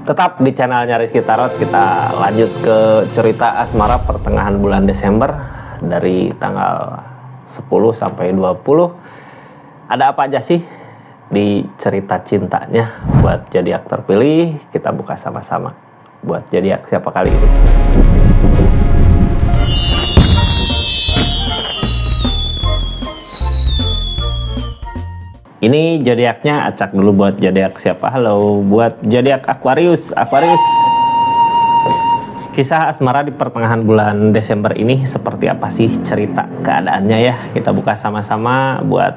Tetap di channelnya Rizky Tarot, kita lanjut ke cerita asmara pertengahan bulan Desember dari tanggal 10 sampai 20. Ada apa aja sih di cerita cintanya buat zodiak terpilih? Kita buka sama-sama. Buat zodiak siapa kali ini? Ini zodiaknya, acak dulu buat zodiak siapa. Halo, buat zodiak Aquarius. Kisah asmara di pertengahan bulan Desember ini seperti apa sih cerita keadaannya ya? Kita buka sama-sama buat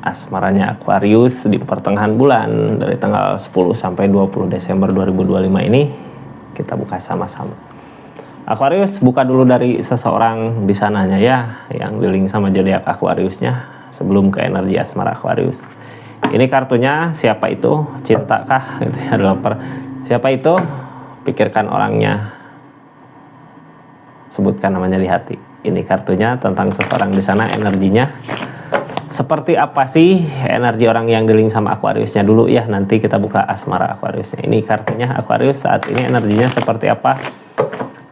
asmaranya Aquarius di pertengahan bulan dari tanggal 10 sampai 20 Desember 2025 ini. Kita buka sama-sama. Aquarius, buka dulu dari seseorang di sananya ya, yang di link sama zodiak Aquariusnya sebelum ke energi asmara Aquarius. Ini kartunya, siapa itu? Cintakah? Gitu ya, developer. Siapa itu? Pikirkan orangnya. Sebutkan namanya di hati. Ini kartunya tentang seseorang di sana, energinya. Seperti apa sih energi orang yang di link sama Aquariusnya dulu ya. Nanti kita buka asmara Aquariusnya. Ini kartunya Aquarius saat ini energinya seperti apa?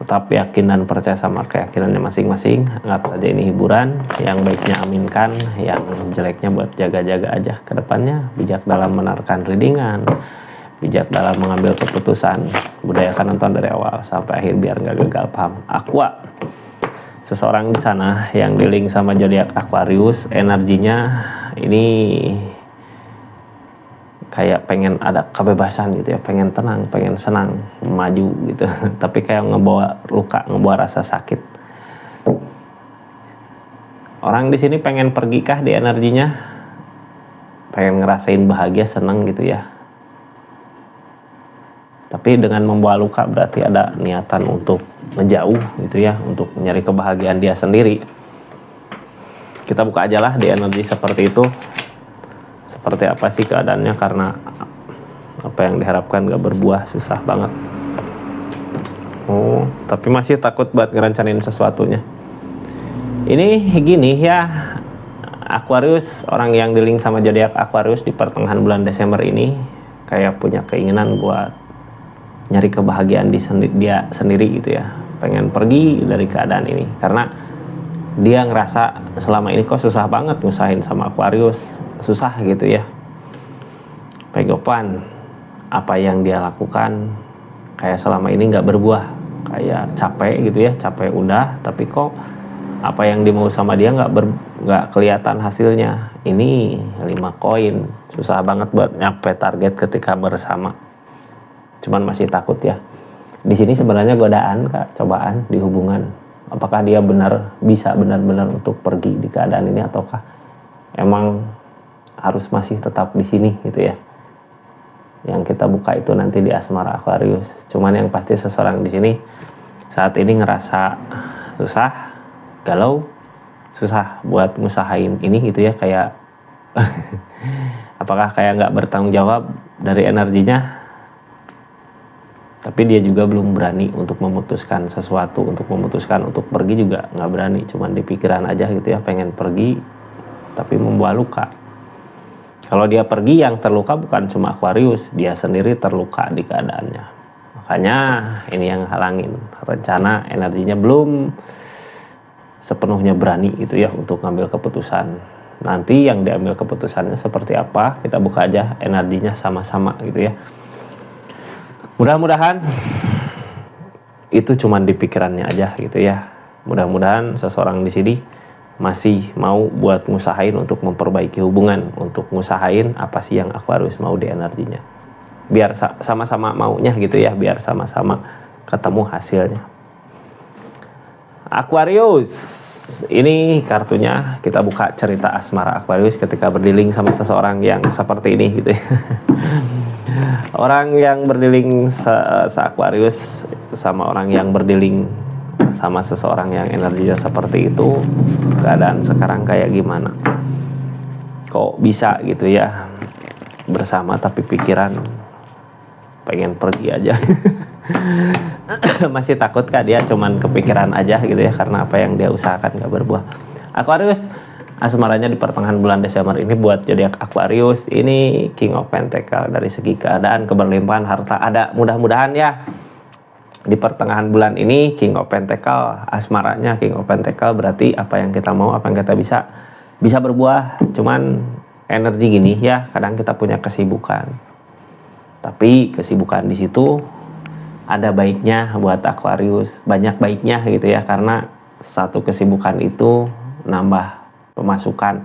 Tetap yakin dan percaya sama keyakinannya masing-masing. Anggap saja ini hiburan. Yang baiknya aminkan, yang jeleknya buat jaga-jaga aja ke depannya. Bijak dalam menarikan readingan, bijak dalam mengambil keputusan. Budayakan nonton dari awal sampai akhir biar nggak gagal paham. Aqua, seseorang di sana yang di link sama zodiak Aquarius, energinya ini kayak pengen ada kebebasan gitu ya, pengen tenang, pengen senang, maju gitu. Tapi kayak ngebawa luka, ngebawa rasa sakit. Orang di sini pengen pergi kah di energinya? Pengen ngerasain bahagia, senang gitu ya. Tapi dengan membawa luka berarti ada niatan untuk menjauh gitu ya, untuk mencari kebahagiaan dia sendiri. Kita buka aja lah di energi seperti itu. Seperti apa sih keadaannya, karena apa yang diharapkan gak berbuah, susah banget. Oh, tapi masih takut buat ngerencanain sesuatunya. Ini gini ya, Aquarius, orang yang di link sama zodiak Aquarius di pertengahan bulan Desember ini kayak punya keinginan buat nyari kebahagiaan dia sendiri gitu ya. Pengen pergi dari keadaan ini karena dia ngerasa selama ini kok susah banget ngusahain sama Aquarius, susah gitu ya. Pegopan apa yang dia lakukan kayak selama ini nggak berbuah, kayak capek gitu ya, capek udah, tapi kok apa yang dimau sama dia nggak kelihatan hasilnya. Ini 5 koin, susah banget buat nyampe target ketika bersama. Cuman masih takut ya. Di sini sebenarnya godaan Kak, cobaan di hubungan. Apakah dia bisa benar-benar untuk pergi di keadaan ini, ataukah emang harus masih tetap di sini gitu ya. Yang kita buka itu nanti di asmara Aquarius. Cuman yang pasti seseorang di sini saat ini ngerasa susah, galau, susah buat ngusahain ini gitu ya, kayak apakah kayak nggak bertanggung jawab dari energinya. Tapi dia juga belum berani untuk memutuskan sesuatu, untuk memutuskan untuk pergi juga nggak berani. Cuman di pikiran aja gitu ya, pengen pergi tapi membawa luka. Kalau dia pergi, yang terluka bukan cuma Aquarius, dia sendiri terluka di keadaannya. Makanya ini yang halangin rencana, energinya belum sepenuhnya berani gitu ya untuk ngambil keputusan. Nanti yang diambil keputusannya seperti apa, kita buka aja energinya sama-sama gitu ya. Mudah-mudahan itu cuman di pikirannya aja gitu ya. Mudah-mudahan seseorang di sini masih mau buat ngusahain untuk memperbaiki hubungan, untuk ngusahain apa sih yang Aquarius mau di energinya. Biar sama-sama maunya gitu ya, biar sama-sama ketemu hasilnya. Aquarius, ini kartunya, kita buka cerita asmara Aquarius ketika berdiling sama seseorang yang seperti ini gitu ya. Orang yang berdiling se-Aquarius sama orang yang berdiling sama seseorang yang energinya seperti itu, keadaan sekarang kayak gimana? Kok bisa gitu ya bersama tapi pikiran pengen pergi aja. Masih takut kah dia, cuman kepikiran aja gitu ya, karena apa yang dia usahakan gak berbuah. Aquarius, asmaranya di pertengahan bulan Desember ini buat zodiak Aquarius ini King of Pentacle. Dari segi keadaan, keberlimpahan harta ada, mudah-mudahan ya di pertengahan bulan ini King of Pentacle, asmaranya King of Pentacle, berarti apa yang kita mau, apa yang kita bisa berbuah. Cuman energi gini ya, kadang kita punya kesibukan, tapi kesibukan di situ ada baiknya buat Aquarius, banyak baiknya gitu ya, karena satu kesibukan itu nambah pemasukan.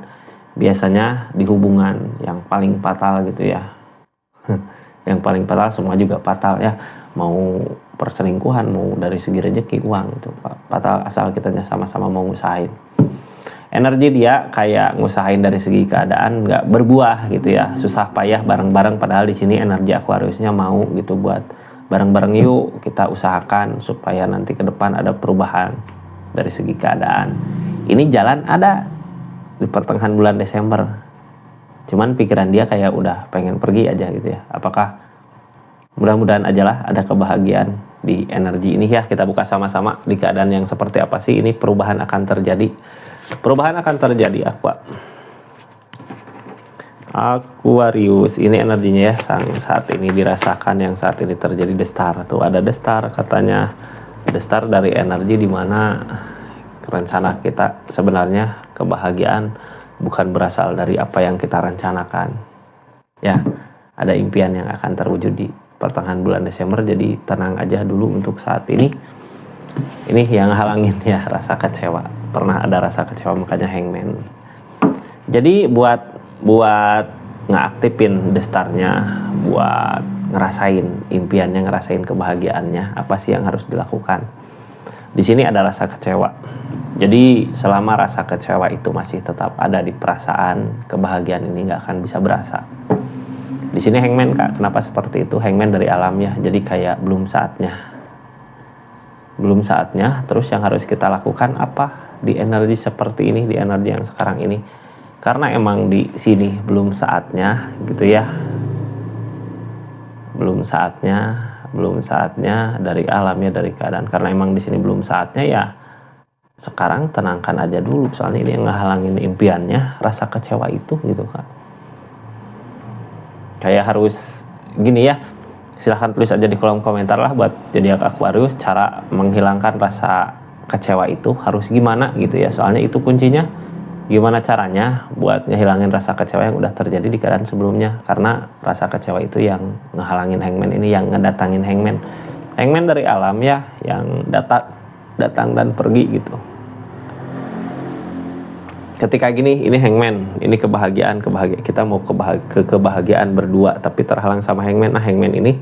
Biasanya di hubungan yang paling fatal gitu ya yang paling fatal, semua juga fatal ya, mau perselingkuhan, mau dari segi rezeki, uang, itu fatal asal kitanya sama-sama mau ngusahain. Energi dia kayak ngusahain dari segi keadaan nggak berbuah gitu ya, susah payah bareng-bareng, padahal di sini energi Aquariusnya mau gitu buat bareng-bareng, yuk kita usahakan supaya nanti ke depan ada perubahan dari segi keadaan. Ini jalan ada di pertengahan bulan Desember, cuman pikiran dia kayak udah pengen pergi aja gitu ya. Apakah, mudah-mudahan aja lah ada kebahagiaan di energi ini ya. Kita buka sama-sama di keadaan yang seperti apa sih ini, perubahan akan terjadi. Perubahan akan terjadi Aquarius ini energinya ya, saat ini dirasakan, yang saat ini terjadi. The Star, tuh ada The Star katanya. The Star dari energi dimana rencana kita sebenarnya kebahagiaan bukan berasal dari apa yang kita rencanakan ya, ada impian yang akan terwujud di pertengahan bulan Desember. Jadi tenang aja dulu untuk saat ini. Ini yang halangin ya, rasa kecewa. Pernah ada rasa kecewa, makanya Hangman. Jadi buat ngeaktifin The Star-nya, buat ngerasain impiannya, ngerasain kebahagiaannya, apa sih yang harus dilakukan? Di sini ada rasa kecewa. Jadi selama rasa kecewa itu masih tetap ada di perasaan, kebahagiaan ini nggak akan bisa berasa. Di sini Hangman, Kak, kenapa seperti itu? Hangman dari alam ya, jadi kayak belum saatnya. Terus yang harus kita lakukan apa di energi seperti ini, di energi yang sekarang ini? Karena emang di sini belum saatnya gitu ya, belum saatnya dari alamnya, dari keadaan. Karena emang di sini belum saatnya ya, sekarang tenangkan aja dulu. Soalnya ini yang ngehalangin impiannya, rasa kecewa itu gitu kan. Kayak harus gini ya, silahkan tulis aja di kolom komentar lah buat zodiak Aquarius, cara menghilangkan rasa kecewa itu harus gimana gitu ya. Soalnya itu kuncinya, gimana caranya buat ngehilangin rasa kecewa yang udah terjadi di keadaan sebelumnya. Karena rasa kecewa itu yang ngehalangin Hangman ini, yang ngedatangin Hangman dari alam ya, yang datang dan pergi gitu. Ketika gini, ini Hangman, ini kebahagiaan kita mau kebahagiaan berdua, tapi terhalang sama Hangman. Nah, Hangman ini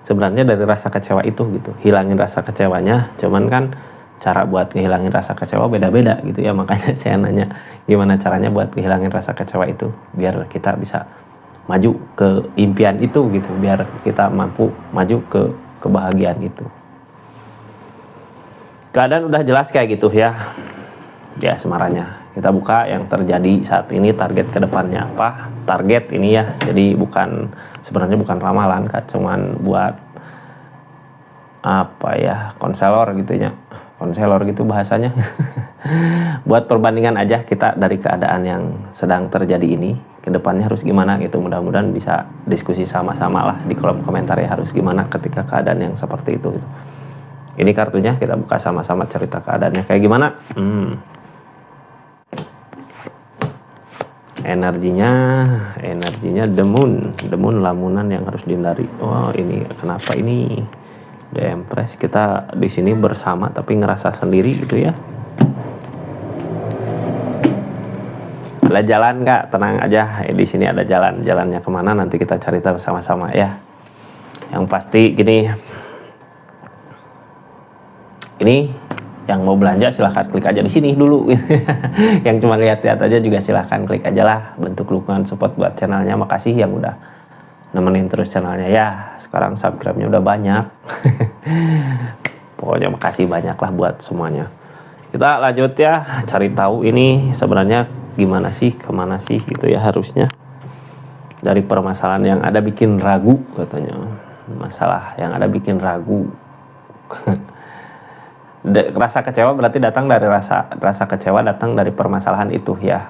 sebenarnya dari rasa kecewa itu gitu, hilangin rasa kecewanya. Cuman kan cara buat ngehilangin rasa kecewa beda-beda gitu ya, makanya saya nanya gimana caranya buat ngehilangin rasa kecewa itu biar kita bisa maju ke impian itu gitu, biar kita mampu maju ke kebahagiaan itu. Keadaan udah jelas kayak gitu ya asmaranya. Kita buka yang terjadi saat ini, target kedepannya apa? Target ini ya, jadi sebenarnya bukan ramalan kan, cuman buat apa ya, konselor gitu ya, konselor gitu bahasanya. Buat perbandingan aja kita dari keadaan yang sedang terjadi ini, kedepannya harus gimana gitu. Mudah-mudahan bisa diskusi sama-sama lah di kolom komentar ya, harus gimana ketika keadaan yang seperti itu gitu. Ini kartunya, kita buka sama-sama cerita keadaannya kayak gimana. Energinya the moon lamunan yang harus dihindari. Oh, ini kenapa ini The Empress, kita di sini bersama tapi ngerasa sendiri gitu ya. Ada jalan, Kak, tenang aja. Di sini ada jalannya kemana nanti kita cari tahu sama-sama ya. Yang pasti gini, ini yang mau belanja silahkan klik aja di sini dulu. Yang cuma lihat-lihat aja juga silahkan klik aja lah, bentuk dukungan support buat channelnya. Makasih yang udah nemenin terus channelnya ya. Sekarang subscribe-nya udah banyak. Pokoknya makasih banyak lah buat semuanya. Kita lanjut ya, cari tahu ini sebenarnya gimana sih, kemana sih gitu ya harusnya. Dari permasalahan yang ada bikin ragu katanya. Masalah yang ada bikin ragu. Rasa kecewa berarti datang dari rasa kecewa datang dari permasalahan itu ya.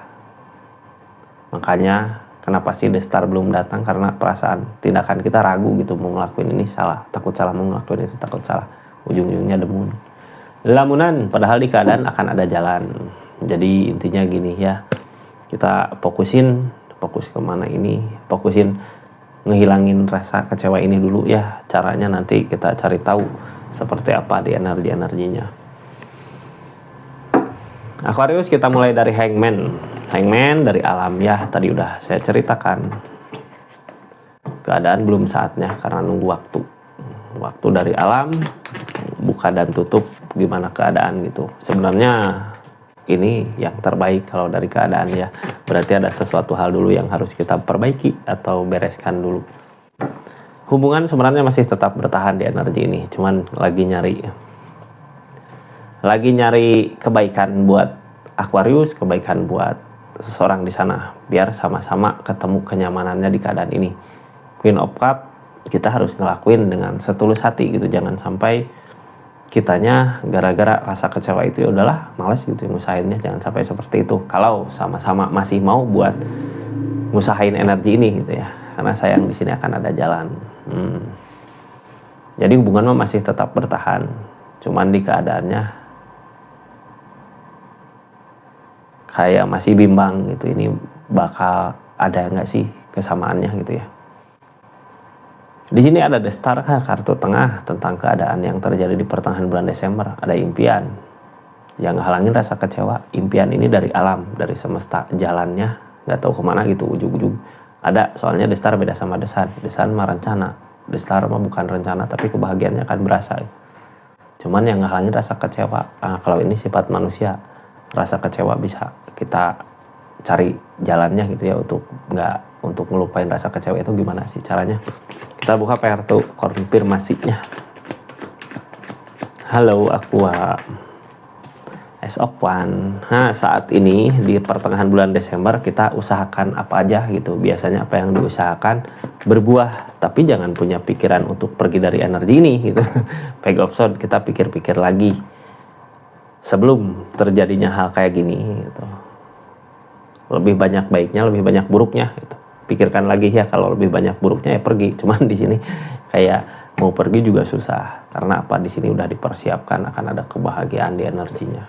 Makanya kenapa sih The Star belum datang? Karena perasaan tindakan kita ragu gitu, mau ngelakuin ini salah, takut salah, mau ngelakuin itu takut salah, ujung-ujungnya demun. Lamunan, padahal di keadaan akan ada jalan. Jadi intinya gini ya, kita fokus kemana ini, fokusin ngehilangin rasa kecewa ini dulu ya. Caranya nanti kita cari tahu seperti apa di energinya. Aquarius, kita mulai dari Hangman dari alam ya. Tadi udah saya ceritakan, keadaan belum saatnya karena nunggu waktu dari alam, buka dan tutup gimana keadaan gitu. Sebenarnya ini yang terbaik kalau dari keadaan ya, berarti ada sesuatu hal dulu yang harus kita perbaiki atau bereskan dulu. Hubungan sebenarnya masih tetap bertahan di energi ini, cuman lagi nyari kebaikan buat Aquarius, kebaikan buat seseorang di sana, biar sama-sama ketemu kenyamanannya di keadaan ini. Queen of Cup, kita harus ngelakuin dengan setulus hati gitu, jangan sampai kitanya gara-gara rasa kecewa itu ya udahlah males gitu ngusahainnya, jangan sampai seperti itu. Kalau sama-sama masih mau buat ngusahain energi ini gitu ya, karena sayang di sini akan ada jalan. Jadi hubungan masih tetap bertahan, cuman di keadaannya kayak masih bimbang gitu, ini bakal ada nggak sih kesamaannya gitu ya. Di sini ada The Star, kartu tengah tentang keadaan yang terjadi di pertengahan bulan Desember. Ada impian yang halangin rasa kecewa. Impian ini dari alam, dari semesta, jalannya nggak tahu kemana gitu, ujung-ujung ada. Soalnya The Star beda sama The Sun. The Sun mah rencana, The Star mah bukan rencana, tapi kebahagiaannya akan berasa. Cuman yang halangin rasa kecewa, kalau ini sifat manusia, rasa kecewa bisa kita cari jalannya gitu ya, untuk ngelupain rasa kecewa itu gimana sih caranya. Kita buka kartu konfirmasinya. Halo Aqua, Ace of Wands. Nah, saat ini di pertengahan bulan Desember kita usahakan apa aja gitu. Biasanya apa yang diusahakan berbuah, tapi jangan punya pikiran untuk pergi dari energi ini gitu. Peg of Swords, kita pikir-pikir lagi sebelum terjadinya hal kayak gini gitu. Lebih banyak baiknya, lebih banyak buruknya gitu. Pikirkan lagi ya, kalau lebih banyak buruknya ya pergi. Cuman di sini kayak mau pergi juga susah, karena apa, di sini udah dipersiapkan akan ada kebahagiaan di energinya.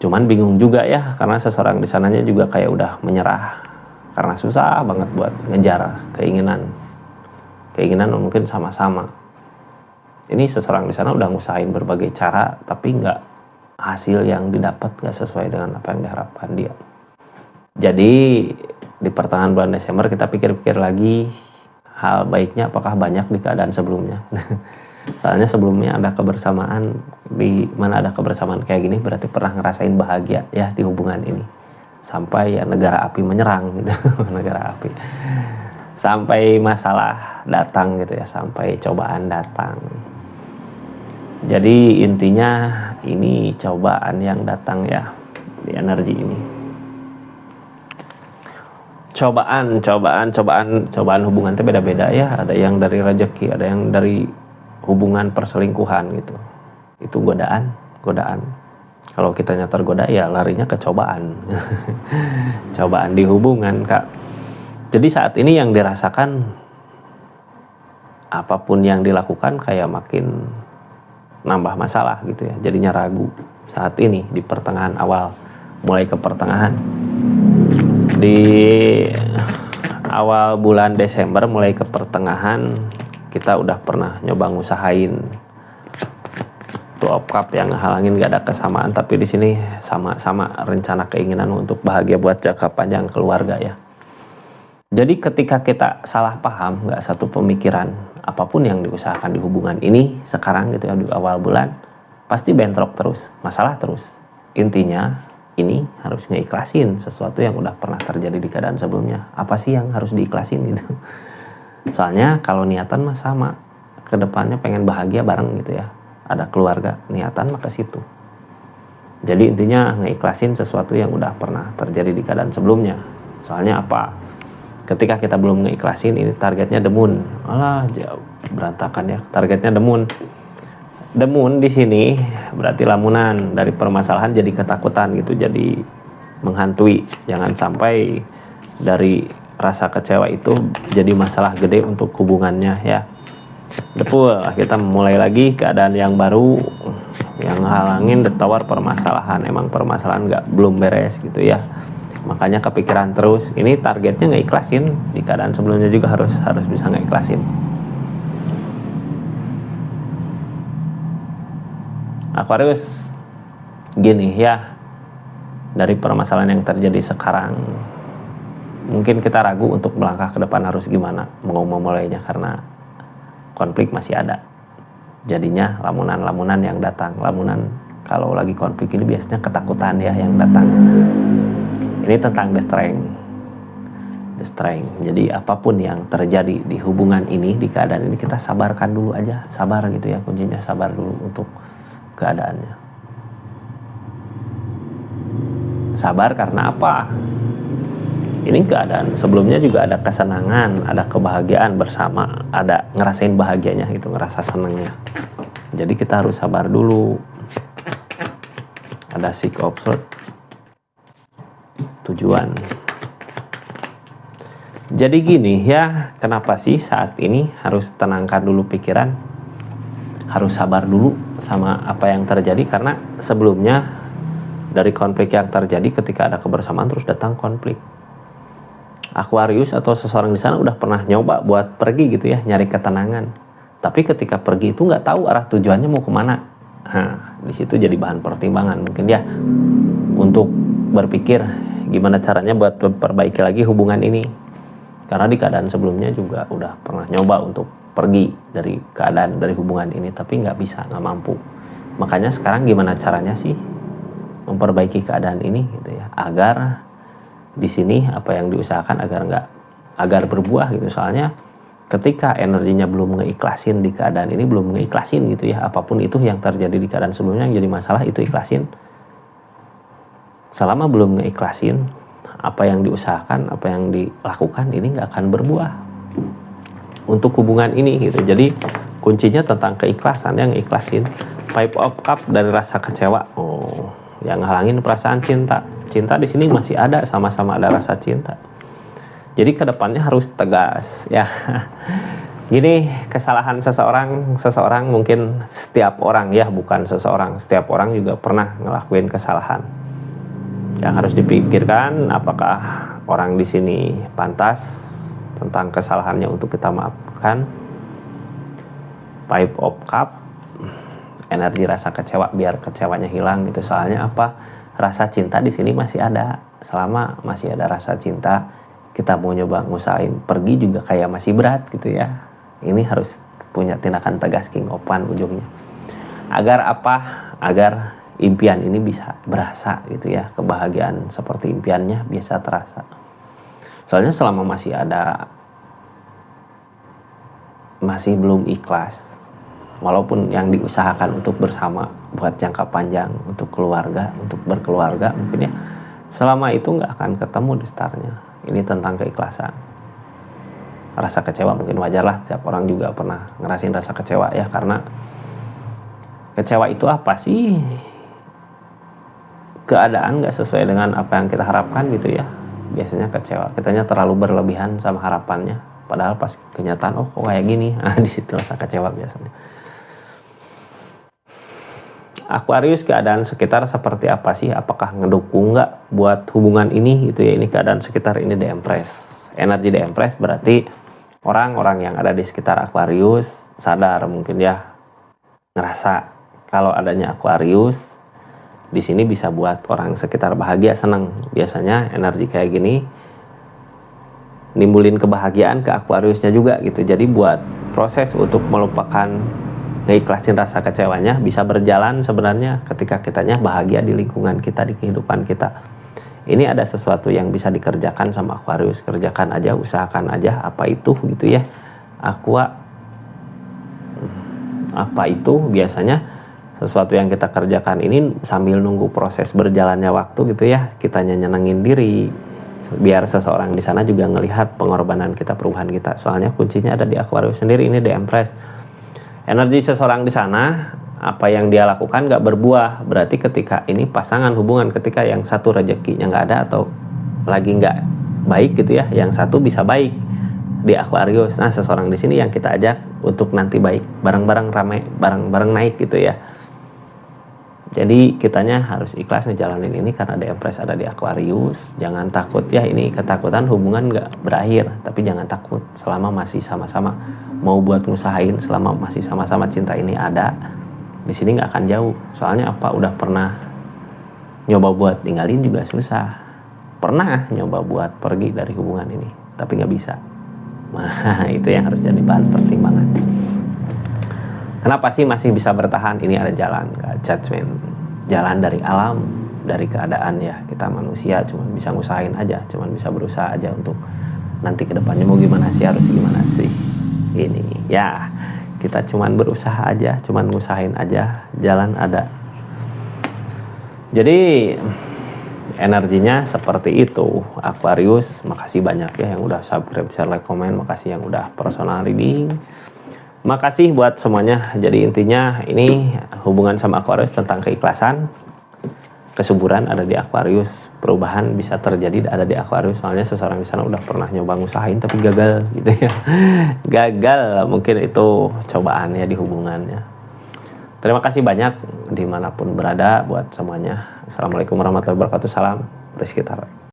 Cuman bingung juga ya, karena seseorang di sananya juga kayak udah menyerah, karena susah banget buat ngejar keinginan mungkin sama-sama. Ini seseorang di sana udah ngusahain berbagai cara, tapi nggak, hasil yang didapat nggak sesuai dengan apa yang diharapkan dia. Jadi di pertengahan bulan Desember kita pikir-pikir lagi hal baiknya apakah banyak di keadaan sebelumnya. Soalnya sebelumnya ada kebersamaan, di mana ada kebersamaan kayak gini berarti pernah ngerasain bahagia ya di hubungan ini. Sampai ya negara api menyerang gitu, negara api. Sampai masalah datang gitu ya, sampai cobaan datang. Jadi intinya ini cobaan yang datang ya di energi ini. Cobaan hubungan itu beda-beda ya. Ada yang dari rezeki, ada yang dari hubungan perselingkuhan gitu. Itu godaan. Kalau kitanya tergoda ya larinya ke cobaan. Cobaan di hubungan, Kak. Jadi saat ini yang dirasakan, apapun yang dilakukan kayak makin nambah masalah gitu ya. Jadinya ragu saat ini di pertengahan awal, mulai ke pertengahan. Di awal bulan Desember mulai ke pertengahan kita udah pernah nyoba ngusahain Two of Cup yang halangin gak ada kesamaan, tapi di sini sama-sama rencana keinginan untuk bahagia buat jangka panjang keluarga ya. Jadi ketika kita salah paham, gak satu pemikiran, apapun yang diusahakan di hubungan ini sekarang gitu ya di awal bulan pasti bentrok terus, masalah terus. Intinya ini harus ngeikhlasin sesuatu yang udah pernah terjadi di keadaan sebelumnya. Apa sih yang harus diikhlasin gitu? Soalnya kalau niatan mah sama, kedepannya pengen bahagia bareng gitu ya. Ada keluarga, niatan mah ke situ. Jadi intinya ngeikhlasin sesuatu yang udah pernah terjadi di keadaan sebelumnya. Soalnya apa? Ketika kita belum ngeikhlasin, ini targetnya demun. Alah, jauh berantakan ya. Targetnya demun. Demun di sini berarti lamunan, dari permasalahan jadi ketakutan gitu, jadi menghantui. Jangan sampai dari rasa kecewa itu jadi masalah gede untuk hubungannya ya. Betul, kita mulai lagi keadaan yang baru, yang halangin ditawar permasalahan. Emang permasalahan belum beres gitu ya, makanya kepikiran terus. Ini targetnya nggak ikhlasin, di keadaan sebelumnya juga harus bisa nggak ikhlasin. Aquarius, gini ya, dari permasalahan yang terjadi sekarang, mungkin kita ragu untuk melangkah ke depan harus gimana mau memulainya, karena konflik masih ada. Jadinya lamunan-lamunan yang datang. Lamunan kalau lagi konflik ini biasanya ketakutan ya yang datang. Ini tentang the strength. Jadi apapun yang terjadi di hubungan ini, di keadaan ini, kita sabarkan dulu aja. Sabar gitu ya, kuncinya sabar dulu untuk keadaannya. Sabar karena apa? Ini keadaan sebelumnya juga ada kesenangan, ada kebahagiaan bersama, ada ngerasain bahagianya gitu, ngerasa senengnya. Jadi kita harus sabar dulu. Ada seek observe, tujuan. Jadi gini ya, kenapa sih saat ini harus tenangkan dulu pikiran, harus sabar dulu sama apa yang terjadi? Karena sebelumnya dari konflik yang terjadi, ketika ada kebersamaan terus datang konflik. Aquarius atau seseorang di sana udah pernah nyoba buat pergi gitu ya, nyari ketenangan. Tapi ketika pergi itu nggak tahu arah tujuannya mau kemana. Nah, di situ jadi bahan pertimbangan mungkin ya, untuk berpikir gimana caranya buat perbaiki lagi hubungan ini. Karena di keadaan sebelumnya juga udah pernah nyoba untuk pergi dari keadaan, dari hubungan ini, tapi nggak bisa, nggak mampu. Makanya sekarang gimana caranya sih memperbaiki keadaan ini gitu ya, agar di sini apa yang diusahakan agar berbuah gitu. Soalnya ketika energinya belum ngeikhlasin di keadaan ini, belum ngeikhlasin gitu ya, apapun itu yang terjadi di keadaan sebelumnya yang jadi masalah itu ikhlasin. Selama belum ngeikhlasin, apa yang diusahakan, apa yang dilakukan ini nggak akan berbuah untuk hubungan ini gitu. Jadi kuncinya tentang keikhlasan, yang ikhlasin. Five of Cups dari rasa kecewa. Oh, yang halangin perasaan cinta. Cinta di sini masih ada, sama-sama ada rasa cinta. Jadi kedepannya harus tegas ya. Gini, kesalahan seseorang mungkin setiap orang ya, bukan seseorang, setiap orang juga pernah ngelakuin kesalahan. Yang harus dipikirkan, apakah orang di sini pantas tentang kesalahannya untuk kita maafkan. Five of Cups, energi rasa kecewa, biar kecewanya hilang gitu. Soalnya apa? Rasa cinta di sini masih ada. Selama masih ada rasa cinta, kita mau nyoba ngusahain pergi juga kayak masih berat gitu ya. Ini harus punya tindakan tegas, King of Wands ujungnya. Agar apa? Agar impian ini bisa berasa gitu ya. Kebahagiaan seperti impiannya bisa terasa. Soalnya selama masih belum ikhlas, walaupun yang diusahakan untuk bersama, buat jangka panjang, untuk keluarga, untuk berkeluarga mungkin ya, selama itu nggak akan ketemu di startnya. Ini tentang keikhlasan. Rasa kecewa mungkin wajar lah, setiap orang juga pernah ngerasain rasa kecewa ya, karena kecewa itu apa sih? Keadaan nggak sesuai dengan apa yang kita harapkan gitu ya. Biasanya kecewa, kitanya terlalu berlebihan sama harapannya, padahal pas kenyataan oh kok kayak gini. Di situ rasa kecewa biasanya. Aquarius, keadaan sekitar seperti apa sih? Apakah ngedukung nggak buat hubungan ini gitu ya? Ini keadaan sekitar, ini The Empress. Energi The Empress berarti orang-orang yang ada di sekitar Aquarius sadar mungkin ya, ngerasa kalau adanya Aquarius di sini bisa buat orang sekitar bahagia, senang. Biasanya energi kayak gini nimbulin kebahagiaan ke Aquariusnya juga gitu. Jadi buat proses untuk melupakan, ngeikhlasin rasa kecewanya bisa berjalan sebenarnya ketika kitanya bahagia di lingkungan kita, di kehidupan kita. Ini ada sesuatu yang bisa dikerjakan sama Aquarius. Kerjakan aja, usahakan aja. Apa itu gitu ya. Apa itu biasanya sesuatu yang kita kerjakan ini sambil nunggu proses berjalannya waktu gitu ya. Kitanya nyenengin diri. Biar seseorang di sana juga ngelihat pengorbanan kita, perubahan kita. Soalnya kuncinya ada di Aquarius sendiri, ini The Empress. Energi seseorang di sana apa yang dia lakukan nggak berbuah, berarti ketika ini pasangan hubungan, ketika yang satu rezekinya nggak ada atau lagi nggak baik gitu ya, yang satu bisa baik di Aquarius. Nah, seseorang di sini yang kita ajak untuk nanti baik, bareng-bareng rame, bareng-bareng naik gitu ya. Jadi kitanya harus ikhlas ngejalanin ini karena ada Empress ada di Aquarius. Jangan takut ya, ini ketakutan hubungan nggak berakhir, tapi jangan takut selama masih sama-sama mau buat ngusahain, selama masih sama-sama cinta ini ada. Di sini nggak akan jauh, soalnya apa, udah pernah nyoba buat ninggalin juga susah, pernah nyoba buat pergi dari hubungan ini tapi nggak bisa. Nah, itu yang harus jadi bahan pertimbangan. Kenapa sih masih bisa bertahan? Ini ada jalan, gak judgment, jalan dari alam, dari keadaan ya. Kita manusia cuma bisa ngusahain aja, cuma bisa berusaha aja untuk nanti kedepannya mau gimana sih, harus gimana sih ini ya. Kita cuman berusaha aja, cuman ngusahain aja, jalan ada. Jadi energinya seperti itu Aquarius. Makasih banyak ya yang udah subscribe, share, like, komen. Makasih yang udah personal reading. Makasih buat semuanya. Jadi intinya ini hubungan sama Aquarius tentang keikhlasan, kesuburan ada di Aquarius, perubahan bisa terjadi ada di Aquarius. Soalnya seseorang di sana udah pernah nyoba ngusahain tapi gagal gitu ya. Gagal, mungkin itu cobaannya di hubungannya. Terima kasih banyak dimanapun berada buat semuanya. Assalamualaikum warahmatullahi wabarakatuh. Salam Rizky Tara.